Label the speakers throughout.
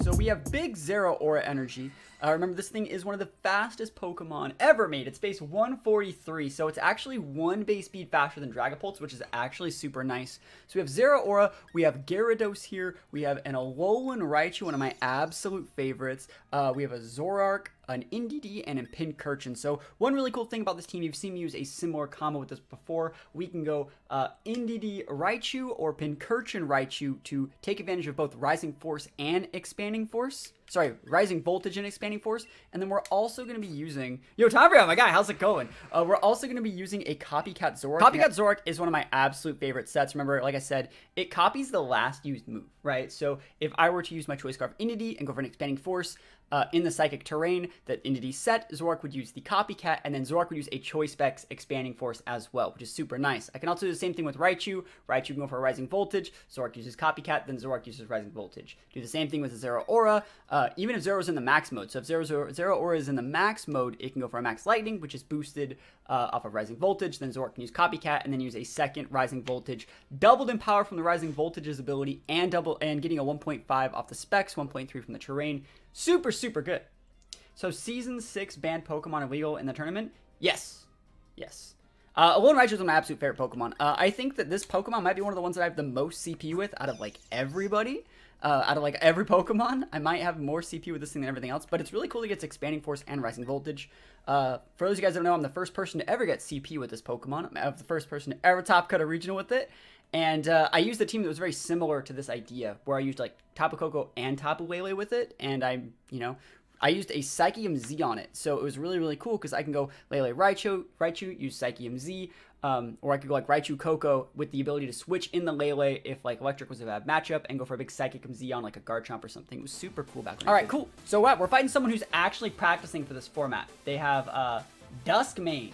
Speaker 1: So we have big Zeraora energy. Remember, this thing is one of the fastest Pokemon ever made. It's base 143, so it's actually one base speed faster than Dragapult, which is actually super nice. So we have Zeraora, we have Gyarados here, we have an Alolan Raichu, one of my absolute favorites. We have a Zoroark, an Indeedee, and a Pincurchin. So one really cool thing about this team, you've seen me use a similar combo with this before. We can go Indeedee Raichu or Pincurchin Raichu to take advantage of both Rising Force and Expanding Force. Sorry, Rising Voltage and Expanding Force. And then we're also going to be using... Yo, Tabria, my guy, how's it going? We're also going to be using a Copycat Zoroark. Copycat Zoroark is one of my absolute favorite sets. Remember, like I said, it copies the last used move, right? So if I were to use my Choice Scarf Indeedee and go for an Expanding Force in the Psychic terrain that Indeedee set, Zoroark would use the Copycat, and then Zoroark would use a Choice Specs Expanding Force as well, which is super nice. I can also do the same thing with Raichu. Raichu can go for a Rising Voltage, Zoroark uses Copycat, then Zoroark uses Rising Voltage. Do the same thing with Zeraora, even if Zeraora's in the max mode. So if Zeraora is in the max mode, it can go for a Max Lightning, which is boosted off of Rising Voltage. Then Zoroark can use Copycat and then use a second Rising Voltage, doubled in power from the Rising Voltage's ability, and getting a 1.5 off the specs, 1.3 from the terrain. Super, super good. So Season 6 banned Pokemon illegal in the tournament? Yes. Yes. Alolan Raichu is one of my absolute favorite Pokemon. I think that this Pokemon might be one of the ones that I have the most CP with out of, like, everybody. Out of, like, every Pokemon. I might have more CP with this thing than everything else, but it's really cool to get Expanding Force and Rising Voltage. For those of you guys that don't know, I'm the first person to ever get CP with this Pokemon. I'm the first person to ever top cut a regional with it. And I used a team that was very similar to this idea, where I used, like, Tapu Koko and Tapu Lele with it, and I used a Psychium Z on it, so it was really, really cool, because I can go Lele Raichu, use Psychium Z, or I could go, like, Raichu Koko with the ability to switch in the Lele if, like, Electric was a bad matchup, and go for a big Psychium Z on, like, a Garchomp or something. It was super cool back then. Alright, cool. So we're fighting someone who's actually practicing for this format. They have Duskmane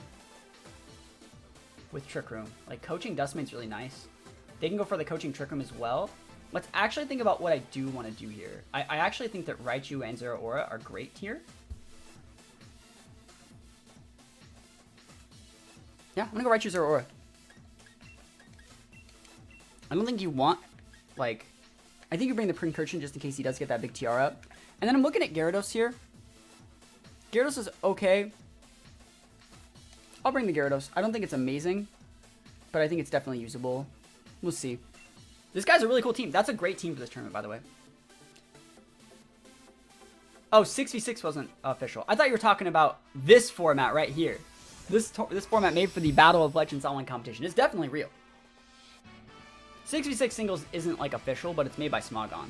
Speaker 1: with Trick Room. Like, coaching Duskmane's really nice. They can go for the coaching Trick Room as well. Let's actually think about what I do want to do here. I actually think that Raichu and Zeraora are great here. Yeah, I'm going to go Raichu, Zeraora. I don't think you want, like... I think you bring the Pincurchin just in case he does get that big TR up. And then I'm looking at Gyarados here. Gyarados is okay. I'll bring the Gyarados. I don't think it's amazing, but I think it's definitely usable. We'll see. This guy's a really cool team. That's a great team for this tournament, by the way. Oh, 6v6 wasn't official. I thought you were talking about this format right here. This format made for the Battle of Legends online competition. It's definitely real. 6v6 singles isn't, like, official, but it's made by Smogon.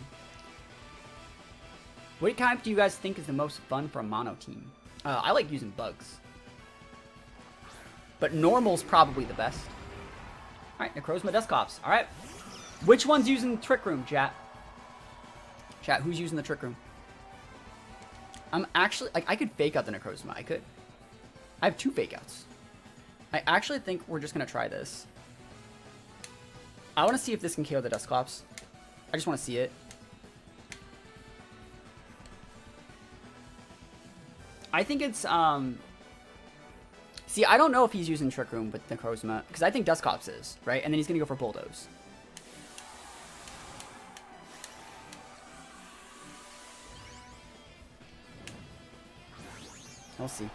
Speaker 1: What type do you guys think is the most fun for a mono team? I like using bugs. But normal's probably the best. Alright, Necrozma Dusclops. Alright. Which one's using Trick Room, chat? Chat, who's using the Trick Room? I'm actually... Like, I could fake out the Necrozma. I could. I have 2 fake outs. I actually think we're just going to try this. I want to see if this can KO the Dusclops. I just want to see it. I think it's... See, I don't know if he's using Trick Room with Necrozma, because I think Dusclops is, right? And then he's going to go for Bulldoze. We'll see.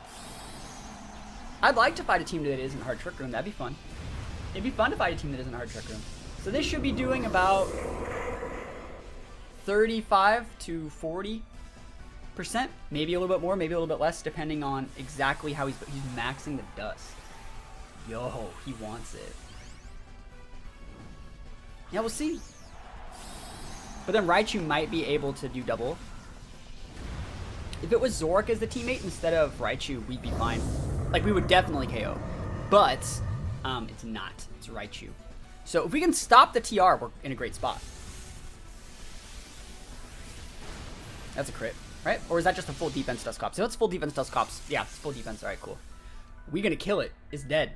Speaker 1: I'd like to fight a team that isn't hard Trick Room. That'd be fun. It'd be fun to fight a team that isn't hard Trick Room. So this should be doing about 35 to 40%. Maybe a little bit more, maybe a little bit less, depending on exactly how he's maxing the dust. Yo, he wants it. Yeah, we'll see. But then Raichu might be able to do double. If it was Zoroark as the teammate instead of Raichu, we'd be fine. Like, we would definitely KO. But, it's not. It's Raichu. So, if we can stop the TR, we're in a great spot. That's a crit, right? Or is that just a full defense Dusclops? So, that's full defense Dusclops. Yeah, it's full defense. Alright, cool. We're gonna kill it. It's dead.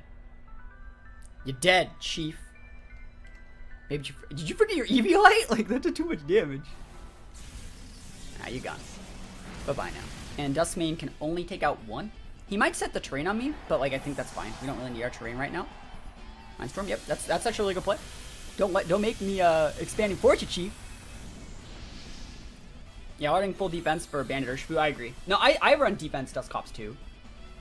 Speaker 1: You're dead, Chief. Maybe did you forget your Eviolite? Like, that did too much damage. Ah, you got it. Bye-bye now. And Duskmane can only take out 1. He might set the terrain on me, but, like, I think that's fine. We don't really need our terrain right now. Mindstorm, yep, that's actually a really good play. Don't make me Expanding Fortune, Chief. Yeah, running full defense for Bandit Urshifu, I agree. No, I run defense Dust Cops too.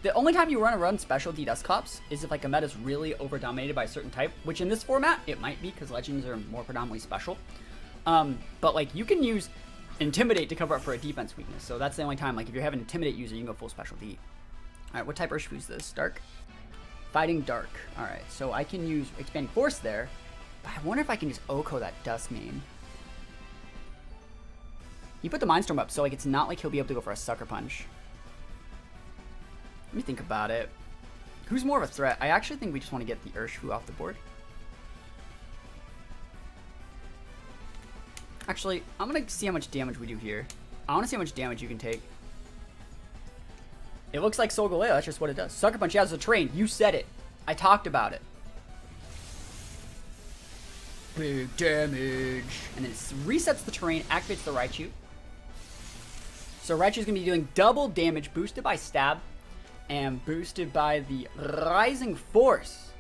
Speaker 1: The only time you run specialty Dust Cops is if like a meta is really over dominated by a certain type, which in this format it might be because legends are more predominantly special. But like you can use Intimidate to cover up for a defense weakness, so that's the only time. Like if you have an Intimidate user, you can go full special D. All right, what type Urshifu is this? Dark? Fighting Dark. All right, so I can use Expanding Force there, but I wonder if I can just Oko that Dusk main. He put the Mind Storm up, so like it's not like he'll be able to go for a Sucker Punch. Let me think about it. Who's more of a threat? I actually think we just want to get the Urshifu off the board. Actually, I'm going to see how much damage we do here. I want to see how much damage you can take. It looks like Solgaleo. That's just what it does. Sucker Punch, yeah, it's a terrain. You said it. I talked about it. Big damage. And then it resets the terrain, activates the Raichu. So Raichu's going to be doing double damage, boosted by Stab, and boosted by the Rising Force.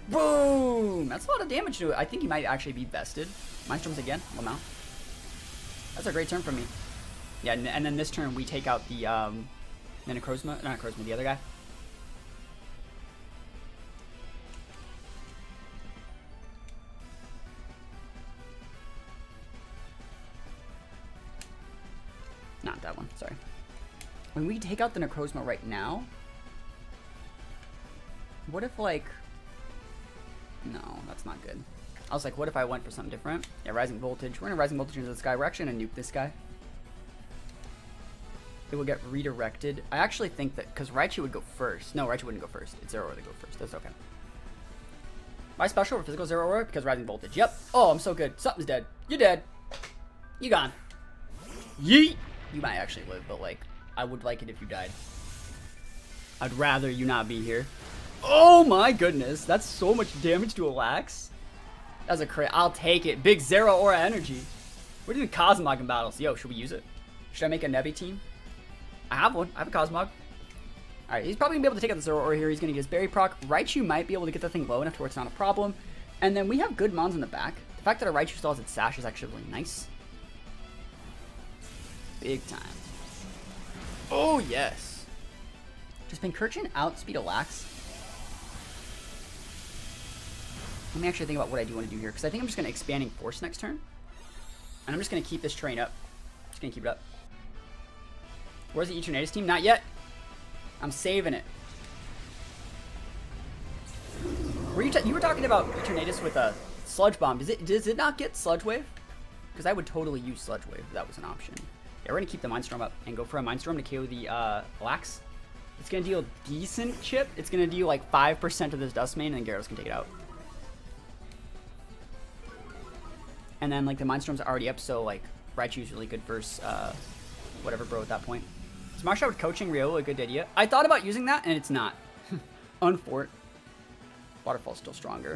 Speaker 1: Boom! That's a lot of damage to it. I think he might actually be bested. Mindstorms again. Lamau. That's a great turn from me. Yeah, and then this turn we take out the Necrozma. Not Necrozma, the other guy. Not that one, sorry. When we take out the Necrozma right now, what if like... No, that's not good. I was like, what if I went for something different? Yeah, Rising Voltage. We're going to Rising Voltage into this guy. We're actually going to nuke this guy. It will get redirected. I actually think that... Because Raichu would go first. No, Raichu wouldn't go first. It's Zeraora to go first. That's okay. My special for physical Zeraora? Because Rising Voltage. Yep. Oh, I'm so good. Something's dead. You're dead. You gone. Yeet. You might actually live, but like, I would like it if you died. I'd rather you not be here. Oh my goodness, that's so much damage to a Lax. That's a crit. I'll take it. Big Zeraora energy. We're doing Cosmog in battles. Yo, should we use it? Should I make a Nebi team? I have one. I have a Cosmog. Alright, he's probably going to be able to take out the Zeraora here. He's going to get his Berry proc. Raichu might be able to get the thing low enough to where it's not a problem. And then we have good mons in the back. The fact that our Raichu still has its Sash is actually really nice. Big time. Oh, yes. Just Pincurchin outspeed a Lax. Let me actually think about what I do want to do here, because I think I'm just going to Expanding Force next turn. And I'm just going to keep this train up. Just going to keep it up. Where's the Eternatus team? Not yet. I'm saving it. You were talking about Eternatus with a Sludge Bomb. Does it not get Sludge Wave? Because I would totally use Sludge Wave if that was an option. Yeah, we're going to keep the Mindstorm up and go for a Mindstorm to KO the Lax. It's going to deal decent chip. It's going to deal like 5% of this Dust Main, and then Gyarados can take it out. And then like the Mindstorms are already up, so like Raichu's really good versus whatever bro at that point. Smash Shot with Coaching Riola, a good idea. I thought about using that, and it's not. Unfort. Waterfall's still stronger.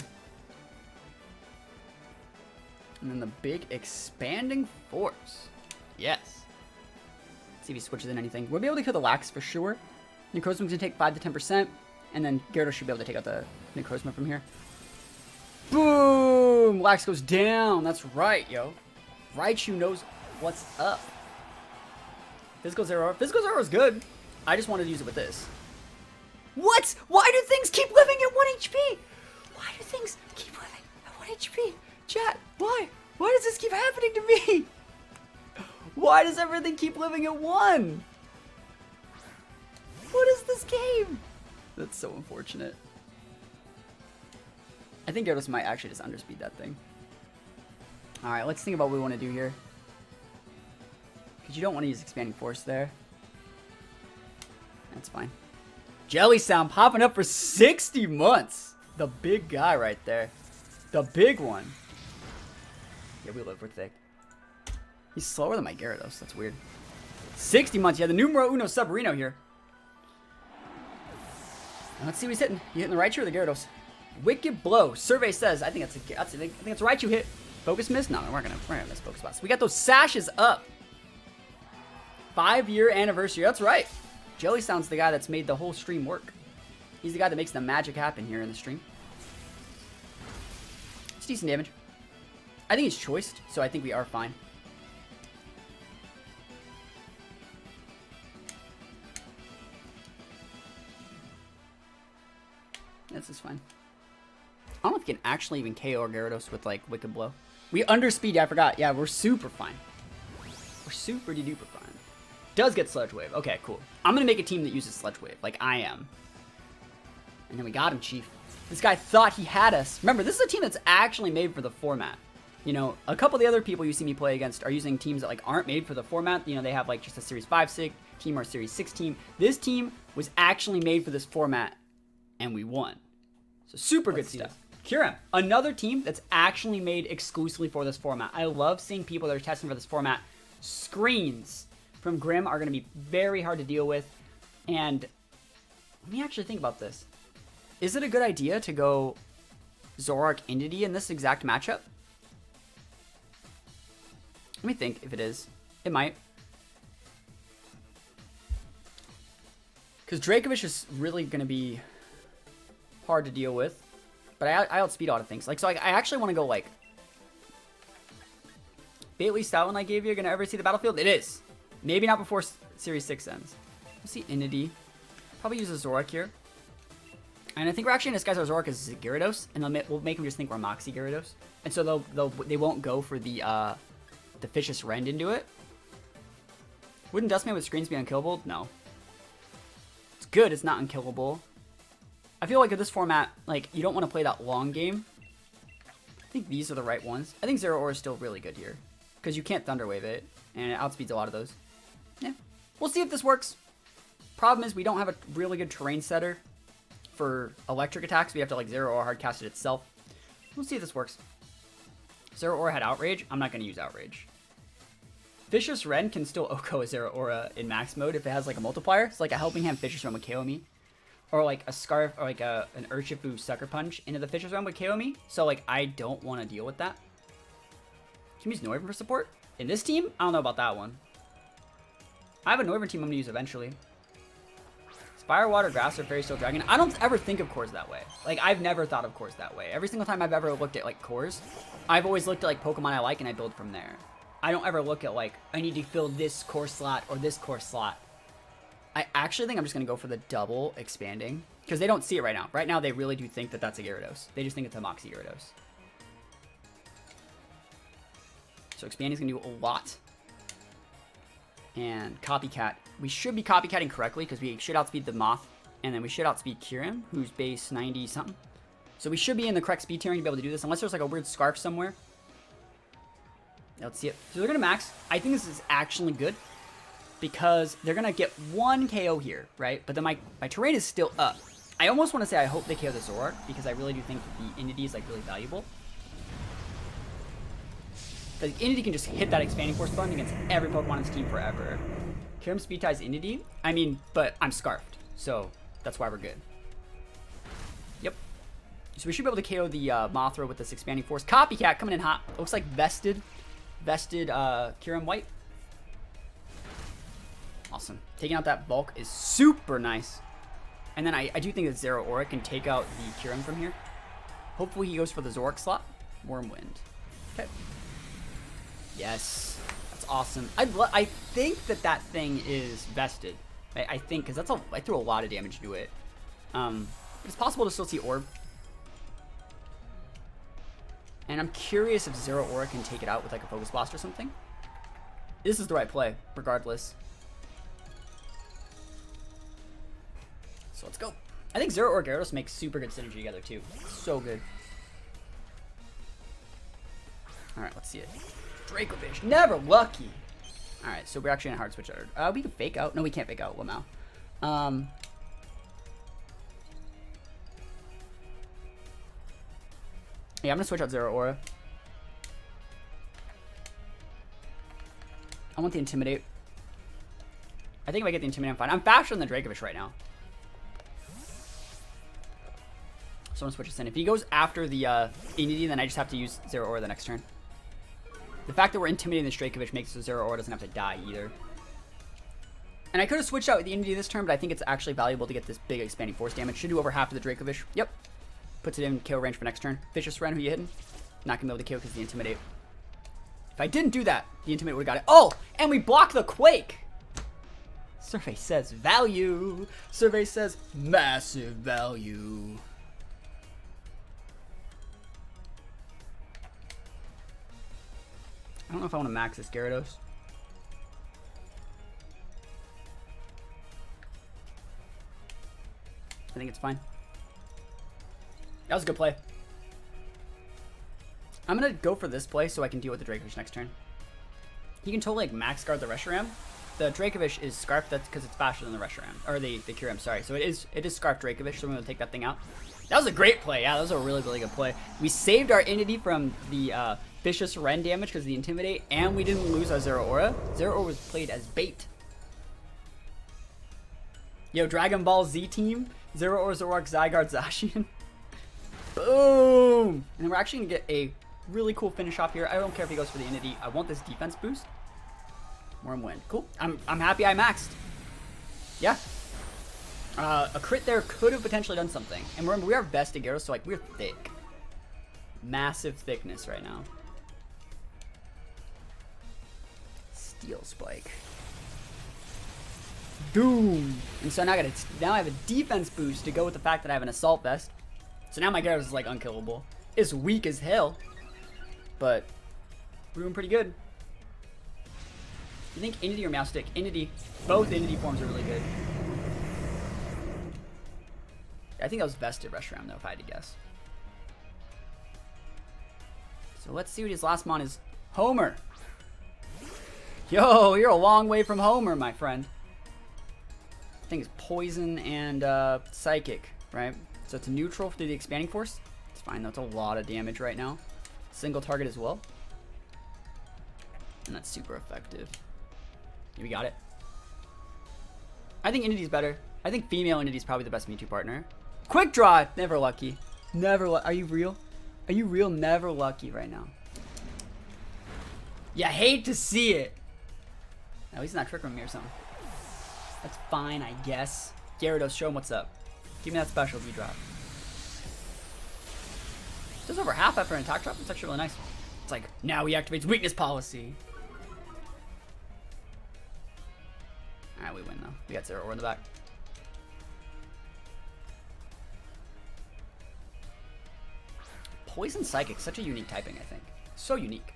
Speaker 1: And then the big Expanding Force. Yes. Let's see if he switches in anything. We'll be able to kill the Lax for sure. Necrozma's gonna take 5 to 10%, and then Gyarados should be able to take out the Necrozma from here. Boom! Lax goes down. That's right, yo. Raichu knows what's up. Physical Zeraora. Physical Zeraora is good. I just wanted to use it with this. What? Why do things keep living at 1 HP? Why do things keep living at 1 HP? Chat, why? Why does this keep happening to me? Why does everything keep living at 1? What is this game? That's so unfortunate. I think Gyarados might actually just underspeed that thing. Alright, let's think about what we want to do here. Because you don't want to use Expanding Force there. That's fine. Jelly Sound popping up for 60 months. The big guy right there. The big one. Yeah, we live. We're thick. He's slower than my Gyarados. That's weird. 60 months. Yeah, the numero uno Submarino here. And let's see what he's hitting. You hitting the Raichu or the Gyarados? Wicked Blow. Survey says, I think it's a Raichu hit. Focus miss? No, we're gonna miss focus spots. We got those sashes up. 5-year anniversary. That's right. Jelly Sound's the guy that's made the whole stream work. He's the guy that makes the magic happen here in the stream. It's decent damage. I think he's choiced, so I think we are fine. This is fine. I don't know if you can actually even KO Gyarados with, like, Wicked Blow. We underspeed, I forgot. Yeah, we're super fine. We're super duper fine. Does get Sludge Wave. Okay, cool. I'm going to make a team that uses Sludge Wave, like I am. And then we got him, Chief. This guy thought he had us. Remember, this is a team that's actually made for the format. You know, a couple of the other people you see me play against are using teams that, like, aren't made for the format. You know, they have, like, just a Series 5 team or a Series 6 team. This team was actually made for this format, and we won. So super good stuff. Kyurem, another team that's actually made exclusively for this format. I love seeing people that are testing for this format. Screens from Grim are going to be very hard to deal with. And let me actually think about this. Is it a good idea to go Zoroark Entity in this exact matchup? Let me think if it is. It might. Because Dracovish is really going to be hard to deal with. But I outspeed a lot of things. Like, so I actually want to go, like... Bailey Stoutland I gave you, gonna ever see the battlefield? It is. Maybe not before Series 6 ends. We'll see Entity. Probably use a Zoroark here. And I think we're actually going to disguise our Zoroark as Gyarados. And we'll make them just think we're Moxie Gyarados. And so they won't go for the Vicious Rend into it. Wouldn't Dustman with screens be unkillable? No. It's good, it's not unkillable. I feel like in this format, like, you don't want to play that long game. I think these are the right ones. I think Zeraora is still really good here. Because you can't Thunder Wave it. And it outspeeds a lot of those. Yeah. We'll see if this works. Problem is, we don't have a really good terrain setter for electric attacks. We have to, like, Zeraora hardcast it itself. We'll see if this works. Zeraora had Outrage. I'm not going to use Outrage. Vicious Rend can still OHKO a Zeraora in max mode if it has, like, a multiplier. It's like a Helping Hand Vicious Rend would KO me. Or, like, a Scarf, or, like, an Urshifu Sucker Punch into the Vicious Rend would KO me. So, like, I don't want to deal with that. Can we use Noivern for support? In this team? I don't know about that one. I have a Noivern team I'm going to use eventually. Fire, Water, Grass, or Fairy Steel Dragon. I don't ever think of cores that way. Like, I've never thought of cores that way. Every single time I've ever looked at, like, cores, I've always looked at, like, Pokemon I like and I build from there. I don't ever look at, like, I need to fill this core slot or this core slot. I actually think I'm just going to go for the double expanding. Because they don't see it right now. Right now, they really do think that that's a Gyarados. They just think it's a Moxie Gyarados. So expanding's going to do a lot. And Copycat. We should be copycatting correctly because we should outspeed the Moth. And then we should outspeed Kyurem, who's base 90 something. So we should be in the correct speed tiering to be able to do this. Unless there's like a weird scarf somewhere. Let's see it. So they're going to max. I think this is actually good. Because they're going to get one KO here, right? But then my terrain is still up. I almost want to say I hope they KO the Zoroark. Because I really do think that the Entity is like really valuable. Because Entity can just hit that Expanding Force button against every Pokemon in this team forever. Kyurem speed ties Entity. I mean, but I'm Scarfed. So that's why we're good. Yep. So we should be able to KO the Mothra with this Expanding Force. Copycat coming in hot. Looks like vested Kyurem White. Awesome. Taking out that bulk is super nice. And then I do think that Zeraora can take out the Kyurem from here. Hopefully he goes for the Zoroark slot. Wormwind. Okay. Yes. That's awesome. I think that thing is vested. I think, because I threw a lot of damage to it. It's possible to still see Orb. And I'm curious if Zeraora can take it out with like a Focus Blast or something. This is the right play, regardless. So let's go. I think Zeraora or Gyarados makes super good synergy together too. So good. Alright, let's see it. Dracovish, never lucky. Alright, so we're actually in a hard switch. We can fake out. No, we can't fake out Lamau. Yeah, I'm gonna switch out Zeraora. I want the Intimidate. I think if I get the Intimidate, I'm fine. I'm faster than the Dracovish right now. So I'm gonna switch this in. If he goes after the Entity, then I just have to use Zeraora the next turn. The fact that we're intimidating the Dracovish makes it so Zeraora doesn't have to die either. And I could have switched out with the Entity this turn, but I think it's actually valuable to get this big Expanding Force damage. Should do over half of the Dracovish. Yep. Puts it in KO range for next turn. Vicious Rend, who you hitting? Not gonna be able to KO because the Intimidate. If I didn't do that, the Intimidate would have got it. Oh! And we block the Quake! Survey says value. Survey says massive value. don't know if I want to max this Gyarados. I think it's fine. That was a good play. I'm going to go for this play so I can deal with the Dracovish next turn. He can totally like max guard the Reshiram. The Dracovish is Scarf, that's because it's faster than the Reshiram. Or the Kyurem, sorry. So it is Scarf Dracovish, so I'm going to take that thing out. That was a great play. Yeah, that was a really, really good play. We saved our Entity from the Vicious Ren damage because of the Intimidate, and we didn't lose our Zeraora. Zeraora was played as bait. Yo, Dragon Ball Z team, Zeraora, Zoroark, Zygarde, Zacian. Boom! And then we're actually going to get a really cool finish off here. I don't care if he goes for the Entity. I want this defense boost. Worm Wind. Cool. I'm happy I maxed. Yeah. A crit there could have potentially done something. And remember, we are vested Gyarados, so like we're thick. Massive thickness right now. Steel Spike. Boom. And so now I have a defense boost to go with the fact that I have an Assault Vest. So now my Gyarados is like unkillable. It's weak as hell, but we're doing pretty good. You think Entity or Meowstic? Entity. Both Entity forms are really good. I think that was vested Reshiram though, if I had to guess. So let's see what his last mon is. Homer. Yo, you're a long way from Homer, my friend. I think it's Poison and Psychic, right? So it's a neutral through the Expanding Force. It's fine, that's a lot of damage right now. Single target as well. And that's super effective. We got it. I think Entity's better. I think female Entity's probably the best Mewtwo partner. Quick Draw! Never lucky. Never lucky. Are you real? Are you real? Never lucky right now. You hate to see it. At least not Trick Room me or something. That's fine, I guess. Gyarados, show him what's up. Give me that special V-drop. Does over half after an attack drop. It's actually really nice. It's like, now he activates weakness policy. Alright, we win though. We got Zeraora in the back. Poison Psychic, such a unique typing, I think. So unique.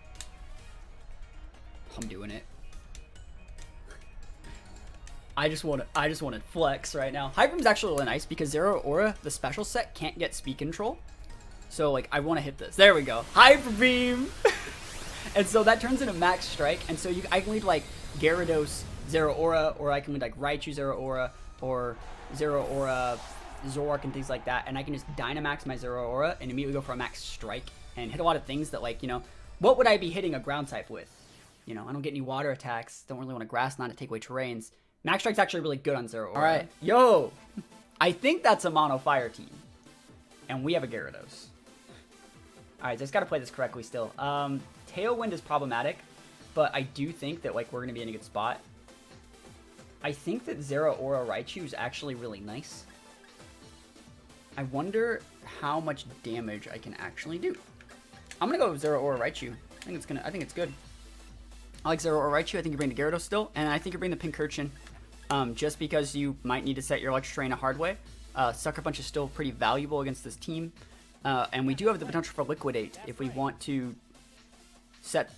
Speaker 1: I'm doing it. I just want to flex right now. Hyper Beam's actually really nice because Zeraora, the special set, can't get speed control. So like I want to hit this. There we go. Hyper Beam. And so that turns into Max Strike. And so I can lead like Gyarados, Zeraora, or I can lead like Raichu, Zeraora, or Zeraora, Zoroark, and things like that. And I can just Dynamax my Zeraora and immediately go for a Max Strike and hit a lot of things that like, you know, what would I be hitting a ground type with? You know, I don't get any water attacks. Don't really want a Grass Knot to take away terrains. Max Strike's actually really good on Zeraora. Alright, yo! I think that's a mono fire team. And we have a Gyarados. Alright, just gotta play this correctly still. Tailwind is problematic, but I do think that like we're gonna be in a good spot. I think that Zeraora Raichu is actually really nice. I wonder how much damage I can actually do. I'm gonna go with Zeraora Raichu. I think it's good. I like Zeraora Raichu. I think you bring the Gyarados still, and I think you bring the Pincurchin. Just because you might need to set your Electric Terrain a hard way. Sucker Punch is still pretty valuable against this team. And we do have the potential for Liquidate if we want to set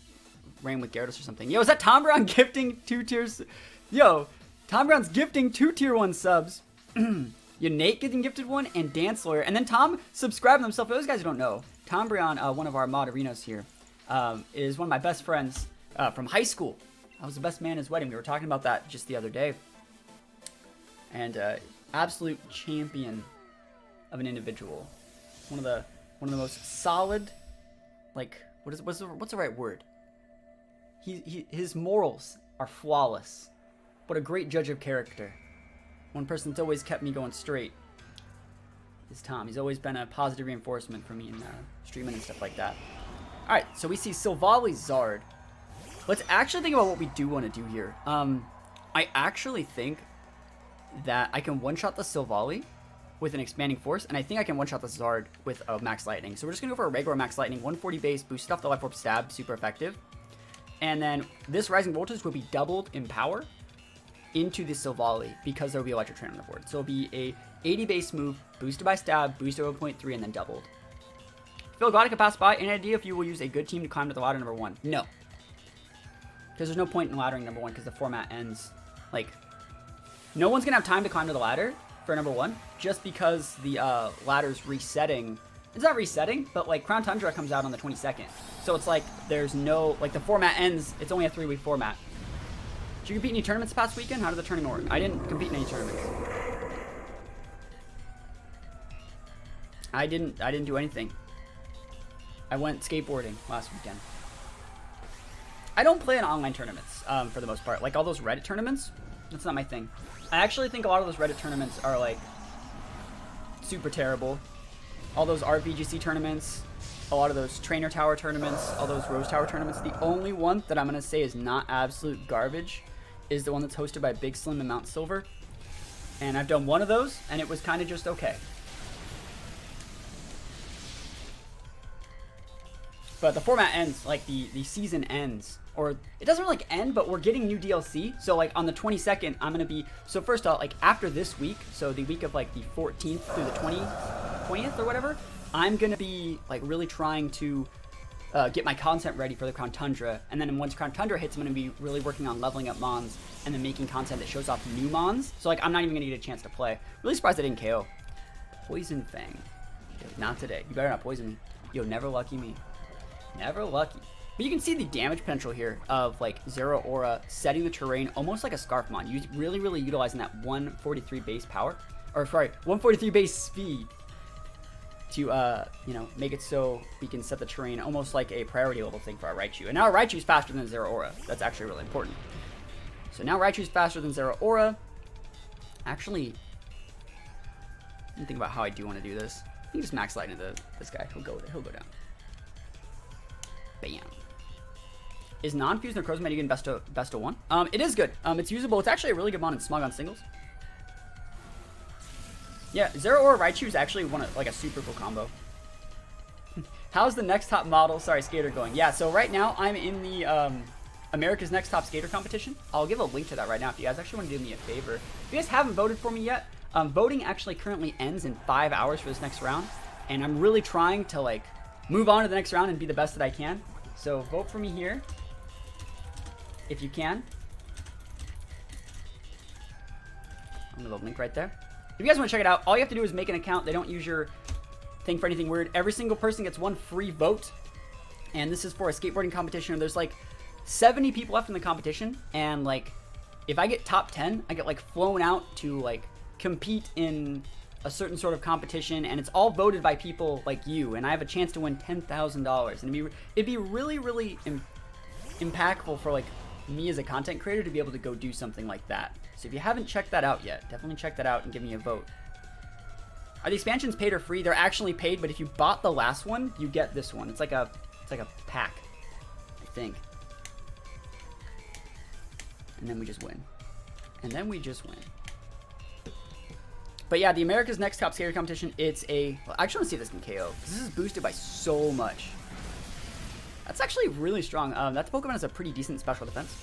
Speaker 1: Rain with Gyarados or something. Yo, is that Tom Brown gifting 2 tiers? Yo, Tom Brown's gifting 2 tier 1 subs. Yo, Nate getting gifted 1 and Dance Lawyer. And then Tom subscribed himself. For those guys who don't know, Tom Brown, one of our mod arenas here, is one of my best friends from high school. I was the best man at his wedding. We were talking about that just the other day. And absolute champion of an individual. One of the most solid, like what's the right word? His morals are flawless. What a great judge of character. One person that's always kept me going straight is Tom. He's always been a positive reinforcement for me in streaming and stuff like that. All right, so we see Silvally Zard. Let's actually think about what we do want to do here. I actually think that I can one-shot the Silvally with an Expanding Force, and I think I can one-shot the Zard with a Max Lightning. So we're just going to go for a regular Max Lightning, 140 base, boost off the Life Orb Stab, super effective. And then this Rising Voltage will be doubled in power into the Silvally because there will be Electric Train on the board. So it'll be a 80 base move, boosted by Stab, boosted by 0.3, and then doubled. Phil Godica passed by. Any idea if you will use a good team to climb to the ladder number 1? No. because there's no point in laddering number 1 because the format ends. Like, no one's gonna have time to climb to the ladder for number 1 just because the ladder's resetting. It's not resetting, but like Crown Tundra comes out on the 22nd, so it's like there's no, like, the format ends. It's only a 3-week format. Did you compete in any tournaments this past weekend? How did the tournament work? I didn't compete in any tournaments. I didn't do anything. I went skateboarding last weekend. I don't play in online tournaments for the most part. Like all those Reddit tournaments, that's not my thing. I actually think a lot of those Reddit tournaments are like super terrible. All those VGC tournaments, a lot of those Trainer Tower tournaments, all those Rose Tower tournaments. The only one that I'm going to say is not absolute garbage is the one that's hosted by Big Slim and Mount Silver. And I've done one of those, and it was kind of just okay. But the format ends, like the season ends. Or it doesn't really like end, but we're getting new DLC. So like on the 22nd, I'm going to be, so first off, like after this week, so the week of like the 14th through the 20th or whatever, I'm going to be like really trying to get my content ready for the Crown Tundra. And then once Crown Tundra hits, I'm going to be really working on leveling up Mons and then making content that shows off new Mons. So like I'm not even going to get a chance to play. Really surprised I didn't KO. Poison Fang. Not today. You better not poison me. Yo, never lucky me. Never lucky. But you can see the damage potential here of like Zeraora setting the terrain almost like a Scarf Mon. You really utilizing that 143 base power, or sorry, 143 base speed to you know, make it so we can set the terrain almost like a priority level thing for our Raichu. And now our Raichu is faster than Zeraora. That's actually really important. So now Raichu is faster than Zeraora. Actually, let me think about how I do want to do this. You can just max light into this guy. He'll go down. Bam. Is non-fused Necrozma again best of 1? It is good. It's usable. It's actually a really good mon in Smog on singles. Yeah, Zeraora Raichu is actually like a super cool combo. How's the next top model, sorry, skater going? Yeah, so right now I'm in the America's Next Top Skater competition. I'll give a link to that right now if you guys actually want to do me a favor. If you guys haven't voted for me yet, voting actually currently ends in 5 hours for this next round, and I'm really trying to like move on to the next round and be the best that I can. So vote for me here if you can. I'm gonna link right there. If you guys want to check it out, all you have to do is make an account. They don't use your thing for anything weird. Every single person gets 1 free vote, and this is for a skateboarding competition. There's like 70 people left in the competition, and like if I get top 10, I get like flown out to like compete in a certain sort of competition, and it's all voted by people like you, and I have a chance to win $10,000, and it'd be really impactful for like me as a content creator to be able to go do something like that. So if you haven't checked that out yet, definitely check that out and give me a vote. Are the expansions paid or free? They're actually paid, but if you bought the last one, you get this one. It's like a pack, I think. And then we just win. But yeah, the America's Next Top Skater competition, it's a, well, I actually want to see if this can KO, because this is boosted by so much. That's actually really strong. That Pokemon has a pretty decent special defense.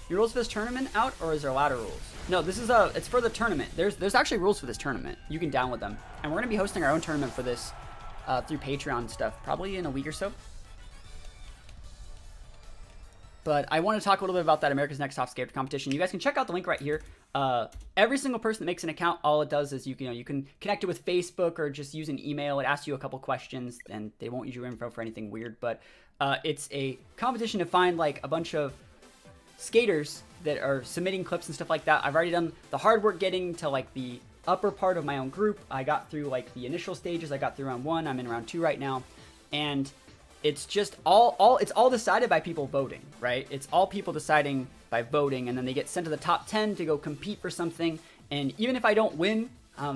Speaker 1: Your rules for this tournament out, or is there ladder rules? No, this is it's for the tournament. There's actually rules for this tournament. You can download them. And we're going to be hosting our own tournament for this through Patreon stuff, probably in a week or so. But I want to talk a little bit about that America's Next Top Skater competition. You guys can check out the link right here. Every single person that makes an account, all it does is you can connect it with Facebook or just use an email. It asks you a couple questions, and they won't use your info for anything weird. But it's a competition to find like a bunch of skaters that are submitting clips and stuff like that. I've already done the hard work getting to like the upper part of my own group. I got through like the initial stages. I got through round 1. I'm in round 2 right now, and it's just it's all decided by people voting, right? It's all people deciding by voting, and then they get sent to the top 10 to go compete for something. And even if I don't win,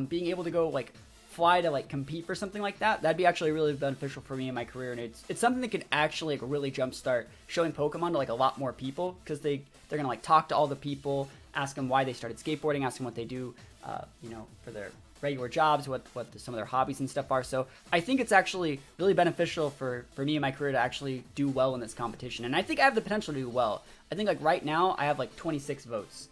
Speaker 1: being able to go like fly to like compete for something like that, that'd be actually really beneficial for me in my career. And it's something that could actually like really jumpstart showing Pokemon to like a lot more people, because they're gonna like talk to all the people, ask them why they started skateboarding, ask them what they do, you know, for their regular jobs, what some of their hobbies and stuff are. So I think it's actually really beneficial for me in my career to actually do well in this competition. And I think I have the potential to do well. I think like right now I have like 26 votes,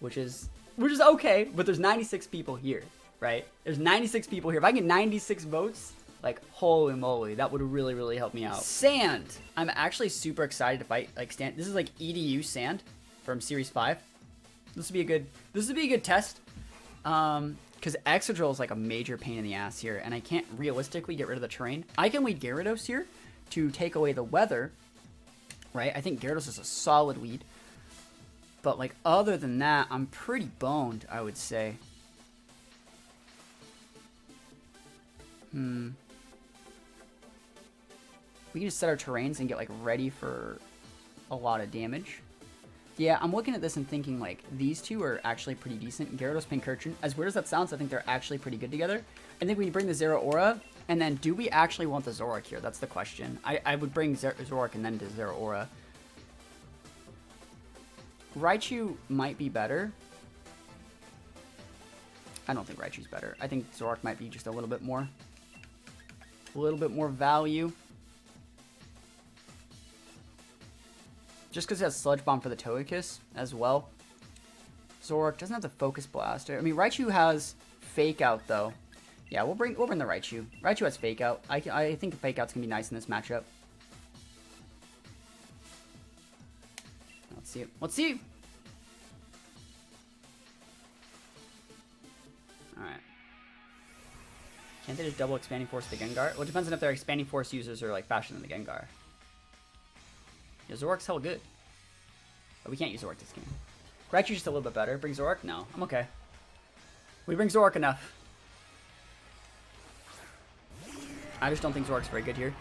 Speaker 1: which is okay, but there's 96 people here, right? There's 96 people here. If I get 96 votes, Like, holy moly, that would really, really help me out. Sand. I'm actually super excited to fight, like, Sand. This is like EDU Sand from Series 5. This would be a good test. Because Excadrill is like a major pain in the ass here, and I can't realistically get rid of the terrain. I can lead Gyarados here to take away the weather, right? I think Gyarados is a solid lead. But, like, other than that, I'm pretty boned, I would say. We can just set our terrains and get, like, ready for a lot of damage. Yeah, I'm looking at this and thinking, like, these two are actually pretty decent. Gyarados, Pincurchin. As weird as that sounds, I think they're actually pretty good together. I think we can bring the Zeraora, and then do we actually want the Zoroark here? That's the question. I would bring Zoroark and then the Zeraora. Raichu might be better. I don't think Raichu's better. I think Zoroark might be just a little bit more value. Just because it has Sludge Bomb for the Togekiss as well. Zoroark doesn't have the Focus Blaster. I mean, Raichu has Fake Out though. Yeah, we'll bring the Raichu. Raichu has Fake Out. I think Fake Out's gonna be nice in this matchup. Let's see it. Let's see. All right. Can't they just double Expanding Force the Gengar? Well, it depends on if their Expanding Force users are like faster than the Gengar. Yeah, Zoroark's hella good. But we can't use Zoroark this game. Raichu's just a little bit better. Bring Zoroark? No, I'm okay. We bring Zoroark enough. I just don't think Zoroark's very good here.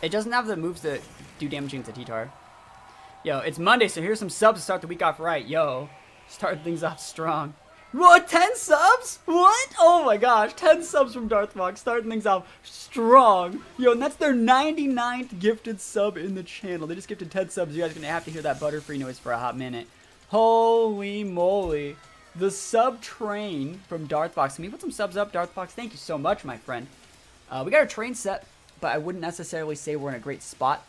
Speaker 1: It doesn't have the moves that do damage against the T-Tar. Yo, it's Monday, so here's some subs to start the week off right. Yo, start things off strong. What, 10 subs? What? Oh my gosh, 10 subs from Darthvox, starting things off strong. Yo, and that's their 99th gifted sub in the channel. They just gifted 10 subs. You guys are going to have to hear that Butterfree noise for a hot minute. Holy moly. The sub train from Darthvox. Can we put some subs up, Darthvox? Thank you so much, my friend. We got our train set, but I wouldn't necessarily say we're in a great spot.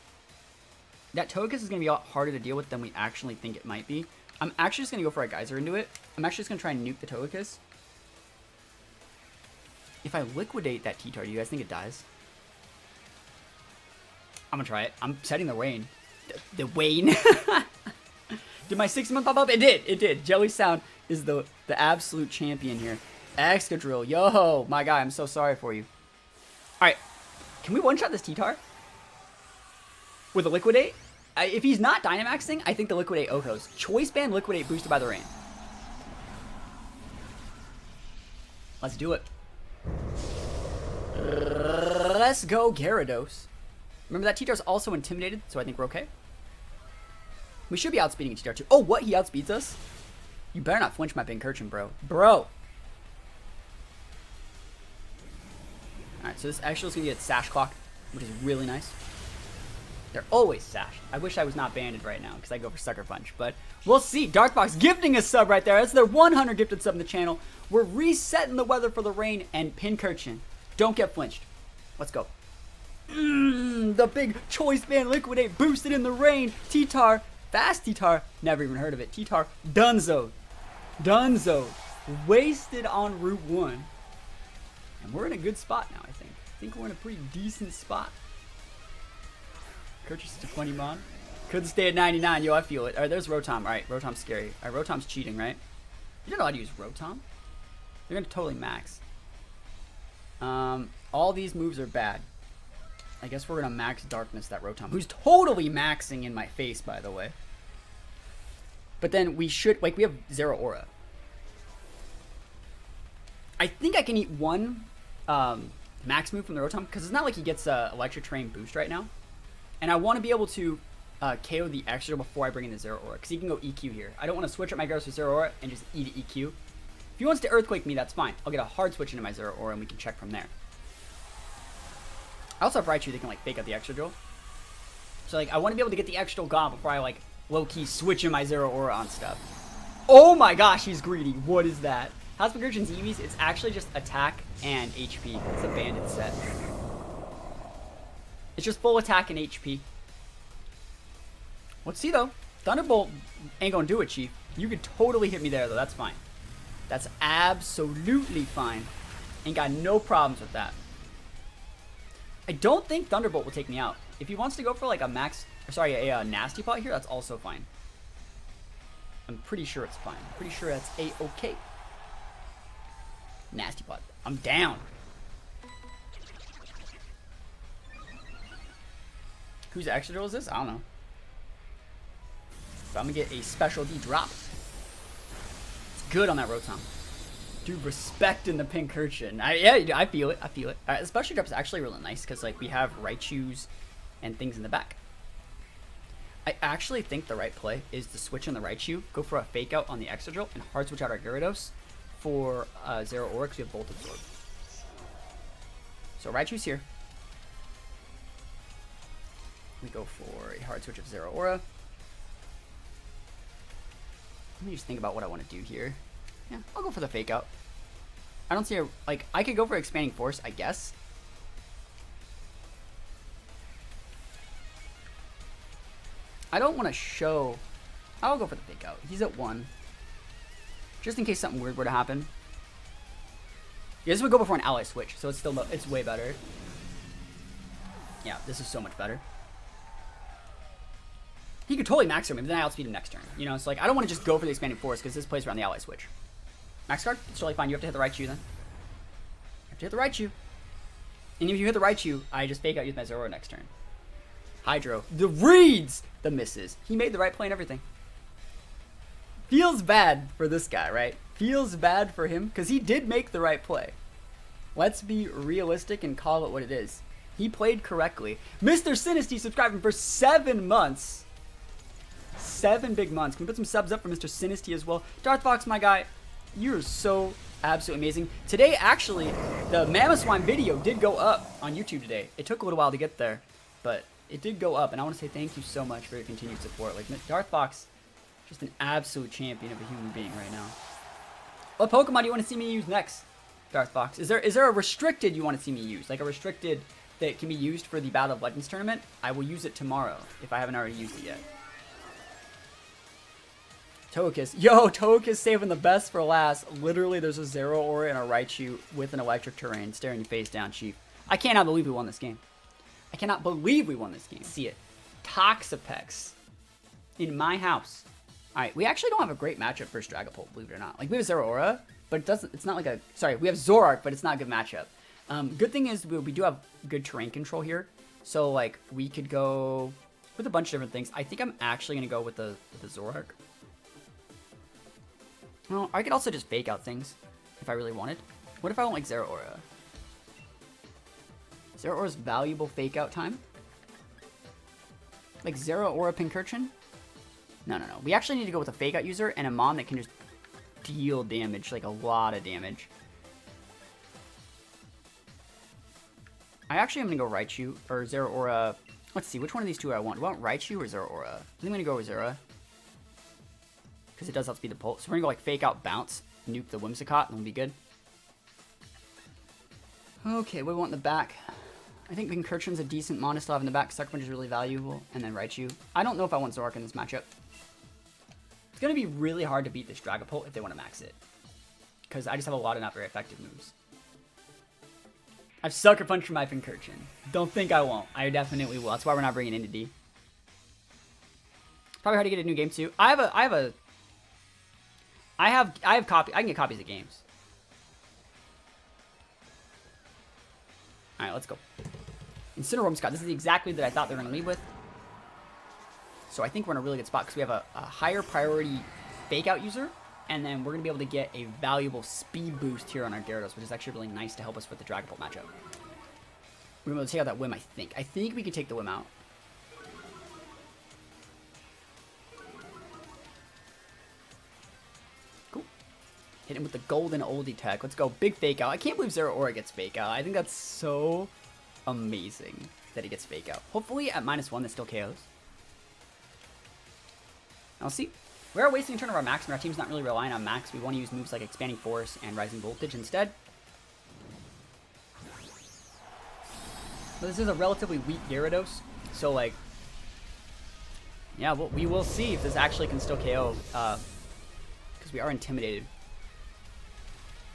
Speaker 1: That Togekiss is going to be a lot harder to deal with than we actually think it might be. I'm actually just going to go for a Geyser into it. I'm actually just going to try and nuke the Togekiss. If I liquidate that T-Tar, do you guys think it dies? I'm going to try it. I'm setting the Wayne. The Wayne. Did my 6-month pop up? It did. It did. Jelly Sound is the absolute champion here. Excadrill. Yo, my guy. I'm so sorry for you. All right. Can we one-shot this T-Tar? With a Liquidate? If he's not Dynamaxing, I think the Liquidate Okos. Choice Band Liquidate boosted by the rain. Let's do it. Let's go Gyarados. Remember that T-Tar's also intimidated, so I think we're okay. We should be outspeeding T-Tar too. Oh, what? He outspeeds us? You better not flinch my Pincurchin, bro. Bro. Alright, so this actually is going to get Sash Clock, which is really nice. They're always sashed. I wish I was not banded right now because I go for Sucker Punch. But we'll see. Darthvox gifting a sub right there. That's their 100 gifted sub in the channel. We're resetting the weather for the rain and Pincurchin. Don't get flinched. Let's go. The big Choice Band Liquidate boosted in the rain. T-Tar. Fast T-Tar. Never even heard of it. T-Tar. Dunzo. Dunzo. Wasted on Route 1. And we're in a good spot now, I think. I think we're in a pretty decent spot. Purchase to 20 mon. Could stay at 99. Yo, I feel it. Alright, there's Rotom. Alright, Rotom's scary. Alright, Rotom's cheating, right? You don't know how to use Rotom? You're gonna totally max. All these moves are bad. I guess we're gonna max Darkness that Rotom, who's totally maxing in my face, by the way. But then we should, like, we have Zeraora. I think I can eat one max move from the Rotom, because it's not like he gets Electric Terrain boost right now. And I want to be able to KO the extra before I bring in the Zeraora, because he can go EQ here. I don't want to switch up my Gyarados for Zeraora and just eat an EQ. If he wants to Earthquake me, that's fine. I'll get a hard switch into my Zeraora and we can check from there. I also have Raichu that can like fake out the extra drill. So like I want to be able to get the extra gone before I like low-key switch in my Zeraora on stuff. Oh my gosh, he's greedy. What is that? How's Pincurchin's Eevees? It's actually just attack and HP. It's a banded set. It's just full attack and HP. Let's see, though. Thunderbolt ain't gonna do it, Chief. You could totally hit me there, though. That's fine. That's absolutely fine. Ain't got no problems with that. I don't think Thunderbolt will take me out. If he wants to go for like a max, sorry, a nasty pot here, that's also fine. I'm pretty sure it's fine. I'm pretty sure that's a-okay. Nasty pot. I'm down. Whose extra drill is this? I don't know. But I'm gonna get a special D drop. It's good on that Rotom. Dude, respect in the Pincurchin. Yeah, I feel it. I feel it. All right, the special drop is actually really nice because like we have Raichus and things in the back. I actually think the right play is to switch in the Raichu, go for a fake out on the extra drill, and hard switch out our Gyarados for Zeraora because we have Volt Absorb. So Raichu's here. We go for a hard switch of Zeraora. Let me just think about what I want to do here. Yeah, I'll go for the fake out. I don't see a, like, I could go for expanding force, I guess. I don't want to show. I'll go for the fake out. He's at 1. Just in case something weird were to happen. Yeah, this would go before an ally switch, so it's still, it's way better. Yeah, this is so much better. He could totally max him, and then I outspeed him next turn. You know, it's like, I don't want to just go for the expanding force, because this plays around the ally switch. Max card? It's totally fine. You have to hit the Raichu then. You have to hit the Raichu. And if you hit the Raichu, I just fake out use my Zeraora next turn. Hydro. The reads the misses. He made the right play and everything. Feels bad for this guy, right? Feels bad for him, because he did make the right play. Let's be realistic and call it what it is. He played correctly. Mr. Sinisty subscribing for 7 months. 7 big months. Can we put some subs up for Mr. Sinisty as well? Darth Fox, my guy, you're so absolutely amazing. Today, actually, the Mamoswine video did go up on YouTube today. It took a little while to get there, but it did go up, and I want to say thank you so much for your continued support. Like, Darth Fox, just an absolute champion of a human being right now. What Pokemon do you want to see me use next, Darth Fox? Is there a restricted you want to see me use? Like a restricted that can be used for the Battle of Legends tournament? I will use it tomorrow if I haven't already used it yet. Togekiss. Yo, Togekiss saving the best for last. Literally, there's a Zeraora and a Raichu with an electric terrain staring you face down, Chief. I cannot believe we won this game. I cannot believe we won this game. See it. Toxapex in my house. All right, we actually don't have a great matchup for Dragapult, believe it or not. Like, we have Zeraora, but it doesn't. It's not like a. Sorry, we have Zoroark, but it's not a good matchup. Good thing is we do have good terrain control here, so like we could go with a bunch of different things. I think I'm actually gonna go with the Zoroark. Well, I could also just fake out things if I really wanted. What if I want like Zeraora? Zeraora's valuable fake out time? Like Zeraora Pincurchin? No. We actually need to go with a fake out user and a Mon that can just deal damage, like a lot of damage. I actually am going to go Raichu or Zeraora. Let's see, which one of these two do I want? Do I want Raichu or Zeraora? I think I'm going to go with Zera. Because it does outspeed the Pulse. So we're going to go like fake out bounce, nuke the Whimsicott, and we'll be good. Okay, what do we want in the back? I think Pincurchin's a decent Mon to still have in the back. Sucker Punch is really valuable. And then Raichu. I don't know if I want Zoroark in this matchup. It's going to be really hard to beat this Dragapult if they want to max it. Because I just have a lot of not very effective moves. I've Sucker Punched for my Pincurchin. Don't think I won't. I definitely will. That's why we're not bringing it into D. Probably hard to get a new game too. I can get copies of games. All right, let's go. Incineroar Scott. This is exactly that I thought they were going to lead with. So I think we're in a really good spot because we have a higher priority fake out user. And then we're going to be able to get a valuable speed boost here on our Gyarados, which is actually really nice to help us with the Dragapult matchup. We're going to be able to take out that Whim, I think. I think we can take the Whim out. Cool. Hit him with the golden oldie tech. Let's go. Big fake out. I can't believe Zeraora gets fake out. I think that's so amazing that he gets fake out. Hopefully at -1 that still KOs. I'll see. We are wasting a turn of our Max, and our team's not really relying on Max. We want to use moves like Expanding Force and Rising Voltage instead. But this is a relatively weak Gyarados, so like, yeah, well, we will see if this actually can still KO, because we are intimidated.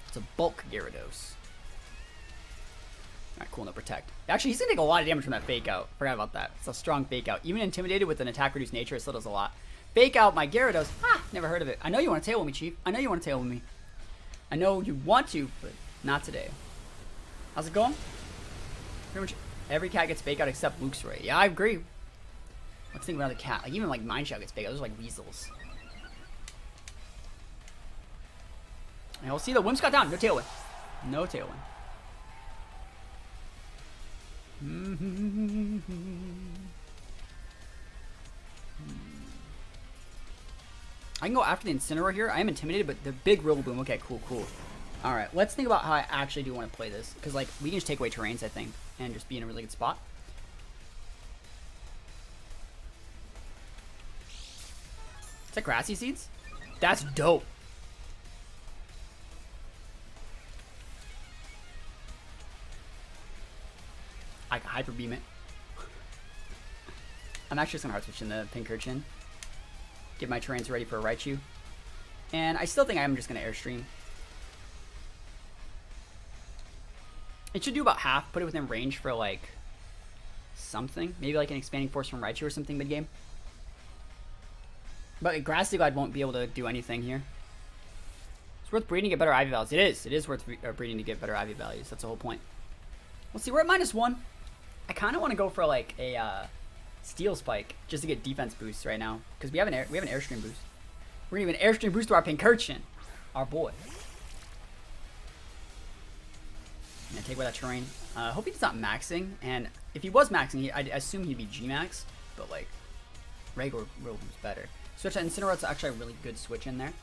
Speaker 1: It's a bulk Gyarados. Alright, cool, no protect. Actually, he's gonna take a lot of damage from that fake out. Forgot about that. It's a strong fake out. Even intimidated with an attack reduced nature, it still does a lot. Fake out my Gyarados. Ah, never heard of it. I know you want to tail with me, Chief. I know you want to tail with me. I know you want to, but not today. How's it going? Pretty much every cat gets fake out except Luxray. Yeah, I agree. Let's think about the cat. Like, even like Mineshadow gets fake out. Those are like weasels. And we'll see the Whimps got down. No tailwind. No tailwind. I can go after the Incineroar here. I am intimidated, but the big Rillaboom. Okay, cool, cool. All right, let's think about how I actually do want to play this. Because, like, we can just take away terrains, I think, and just be in a really good spot. Is that Grassy Seeds? That's dope. I can Hyper Beam it. I'm actually just going to Hard Switch in the Pincurchin. Get my terrains ready for a Raichu. And I still think I'm just going to Airstream. It should do about half. Put it within range for, like, something. Maybe, like, an Expanding Force from Raichu or something mid-game. But Grassy Glide won't be able to do anything here. It's worth breeding to get better IV values. It is. It is worth breeding to get better IV values. That's the whole point. Let's see. We're at -1. I kind of want to go for, like, a Steel Spike just to get defense boosts right now. Because we have an Airstream boost. We're going to give an Airstream boost to our Pincurchin. Our boy. And take away that terrain. Hope he's not maxing. And if he was maxing, I'd assume he'd be G-Max. But, like, regular Rillaboom's better. Switch that Incineroar. It's actually a really good switch in there.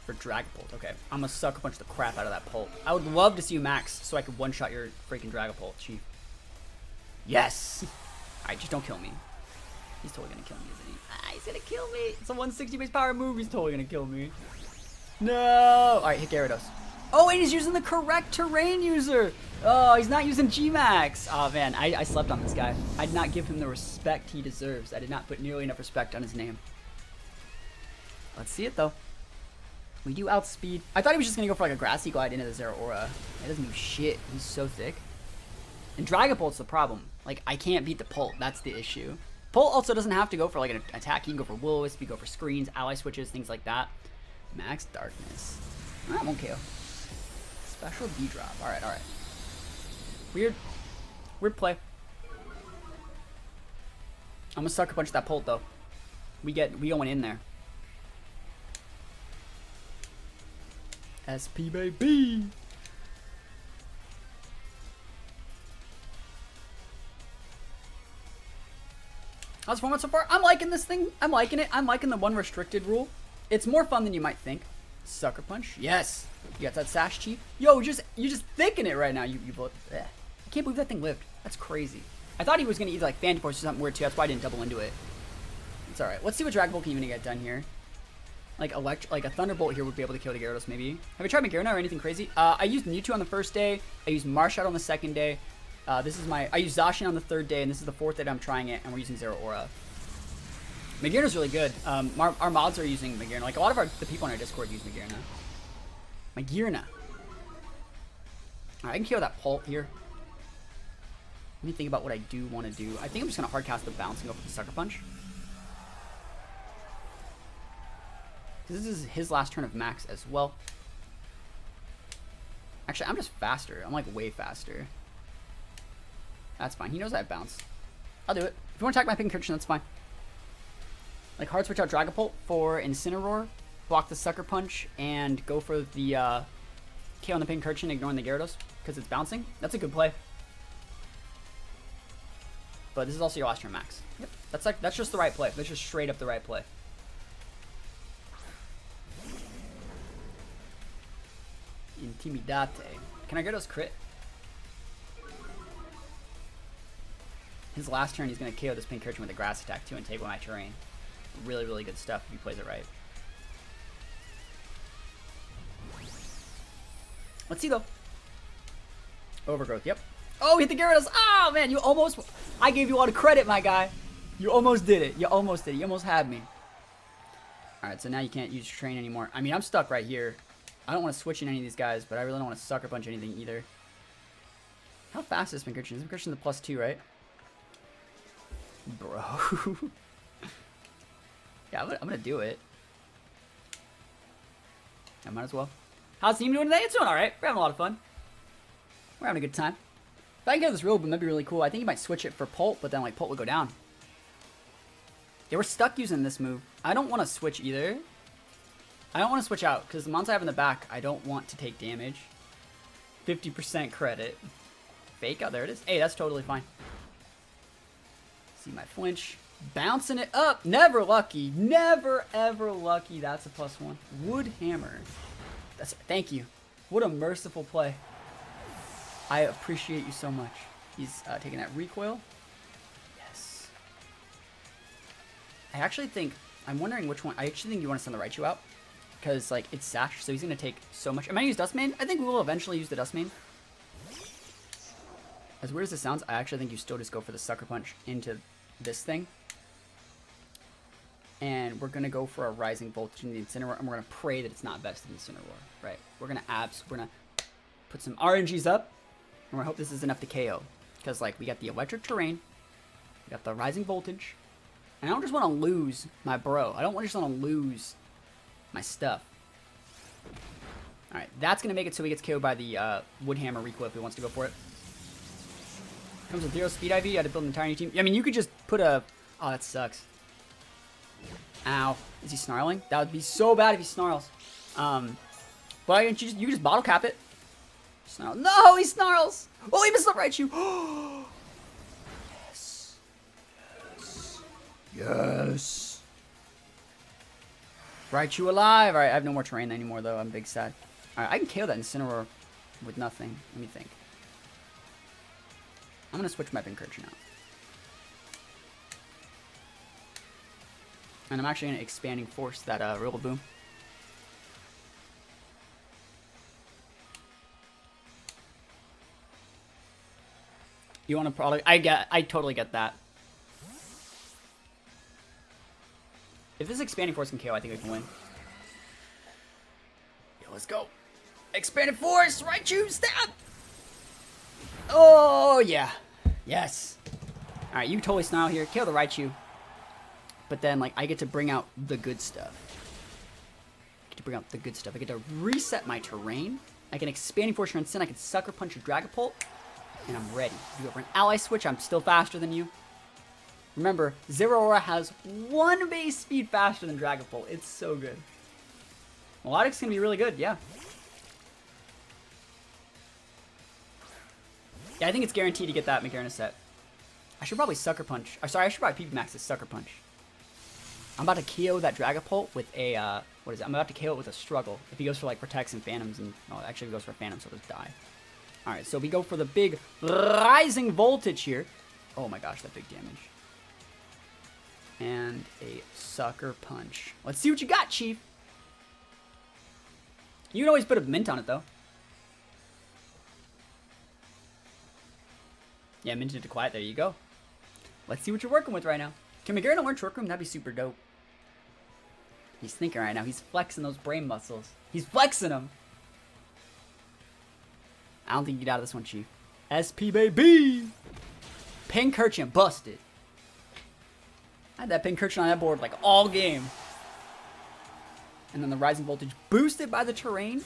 Speaker 1: For Dragapult. Okay. I'm going to suck a bunch of the crap out of that Pult. I would love to see you max so I could one-shot your freaking Dragapult, Chief. Yes! Alright, just don't kill me. He's totally going to kill me, isn't he? Ah, he's going to kill me. It's a 160 base power move. He's totally going to kill me. No! Alright, hit Gyarados. Oh, and he's using the correct terrain user. Oh, he's not using G-Max. Oh, man. I slept on this guy. I did not give him the respect he deserves. I did not put nearly enough respect on his name. Let's see it, though. We do outspeed. I thought he was just going to go for like a Grassy Glide into the Zeraora. That doesn't do shit. He's so thick. And Dragapult's the problem. Like, I can't beat the Pult. That's the issue. Pult also doesn't have to go for like an attack. He can go for Will-O-Wisp. He can go for screens, ally switches, things like that. Max Darkness. Alright, won't KO. Special D-Drop. Alright, alright. Weird play. I'm going to suck a bunch of that Pult, though. We going in there. SP baby. How's fun so far? I'm liking this thing. I'm liking it. I'm liking the one restricted rule. It's more fun than you might think. Sucker Punch. Yes. You got that Sash, Chief. Yo, you're just thinking it right now. You both. I can't believe that thing lived. That's crazy. I thought he was gonna either like Phantom Force or something weird too. That's why I didn't double into it. It's all right. Let's see what Dragon Ball can even get done here. Like a Thunderbolt here would be able to kill the Gyarados, maybe. Have you tried Magearna or anything crazy? I used Mewtwo on the first day. I used Marshall on the second day. I used Zacian on the third day, and this is the fourth day that I'm trying it, and we're using Zeraora. Magearna's really good. Our mods are using Magearna. Like, a lot of the people on our Discord use Magearna. Magearna. Alright, I can kill that Pult here. Let me think about what I do want to do. I think I'm just going to hardcast the bounce and go for the Sucker Punch. This is his last turn of max as well. Actually, I'm just faster. I'm like way faster. That's fine. He knows I have bounce. I'll do it. If you want to attack my Pincurchin, that's fine. Like hard switch out Dragapult for Incineroar, block the Sucker Punch, and go for the KO on the Pincurchin, ignoring the Gyarados because it's bouncing. That's a good play. But this is also your last turn max. Yep. That's just the right play. That's just straight up the right play. Intimidate. Can I Gyarados crit? His last turn, he's going to KO this Pincurchin with a grass attack too and take away my terrain. Really, really good stuff if he plays it right. Let's see though. Overgrowth, yep. Oh, hit the Gyarados. Oh man, you almost. I gave you a lot of credit, my guy. You almost did it. You almost did it. You almost had me. Alright, so now you can't use train anymore. I mean, I'm stuck right here. I don't want to switch in any of these guys, but I really don't want to sucker punch anything either. How fast is Pincurchin? Is Pincurchin the +2, right? Bro. Yeah, I'm gonna do it. I might as well. How's the team doing today? It's doing alright. We're having a lot of fun. We're having a good time. If I can get this real boom, that'd be really cool. I think you might switch it for Pult, but then like Pult would go down. Yeah, we're stuck using this move. I don't want to switch either. I don't want to switch out, because the mons I have in the back, I don't want to take damage. 50% credit. Fake? Oh, there it is. Hey, that's totally fine. See my flinch. Bouncing it up. Never lucky. Never, ever lucky. That's a +1. Wood hammer. Thank you. What a merciful play. I appreciate you so much. He's taking that recoil. Yes. I actually think, I'm wondering which one. I actually think you want to send the Raichu out. Because, like, it's Sash, so he's going to take so much. Am I going to use Dust Main? I think we will eventually use the Dust Main. As weird as this sounds, I actually think you still just go for the Sucker Punch into this thing. And we're going to go for a Rising Voltage in the Incineroar, and we're going to pray that it's not vested in Incineroar, right? We're going to put some RNGs up, and we hope this is enough to KO. Because, like, we got the Electric Terrain, we got the Rising Voltage, and I don't just want to lose my bro. I don't just want to lose my stuff. Alright, that's going to make it so he gets KO'd by the Wood Hammer recoil if he wants to go for it. Comes with 0 speed IV, you had to build an entire new team. I mean, you could just put a... Oh, that sucks. Ow. Is he snarling? That would be so bad if he snarls. But you can just bottle cap it. Snarl. No, he snarls! Oh, he missed the Raichu! Yes. Yes. Yes. Raichu alive! Alright, I have no more terrain anymore, though. I'm big sad. Alright, I can KO that Incineroar with nothing. Let me think. I'm going to switch my Pincurchin out. And I'm actually going to Expanding Force that Rillaboom. You want to probably... I totally get that. If this Expanding Force can KO, I think we can win. Yo, let's go. Expanding Force! Raichu, stab! Oh, yeah. Yes. Alright, you totally snarl here. KO the Raichu. But then, like, I get to bring out the good stuff. I get to reset my terrain. I can Expanding Force your Incin. I can Sucker Punch your Dragapult. And I'm ready. You go for an Ally Switch. I'm still faster than you. Remember, Zeraora has 1 base speed faster than Dragapult. It's so good. Melodic's going to be really good, yeah. Yeah, I think it's guaranteed to get that Magearna set. I should probably Sucker Punch. Or sorry, I should probably PB Max this Sucker Punch. I'm about to KO that Dragapult with a, what is it? I'm about to KO it with a Struggle. If he goes for, like, Protects and Phantoms, and, oh, actually he goes for Phantoms, so he'll just die. Alright, so we go for the big Rising Voltage here. Oh my gosh, that big damage. And a Sucker Punch. Let's see what you got, Chief. You can always put a Mint on it, though. Yeah, Minted to Quiet. There you go. Let's see what you're working with right now. Can Magearna learn Trick Room? That'd be super dope. He's thinking right now. He's flexing those brain muscles. He's flexing them. I don't think you get out of this one, Chief. SP baby! Pincurchin busted. I had that Pincurchin on that board like all game. And then the Rising Voltage boosted by the terrain.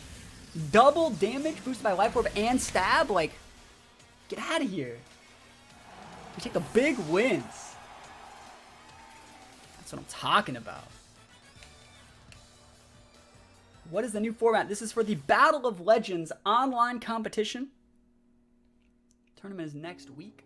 Speaker 1: Double damage boosted by Life Orb and Stab. Like, get out of here. We take the big wins. That's what I'm talking about. What is the new format? This is for the Battle of Legends online competition. Tournament is next week.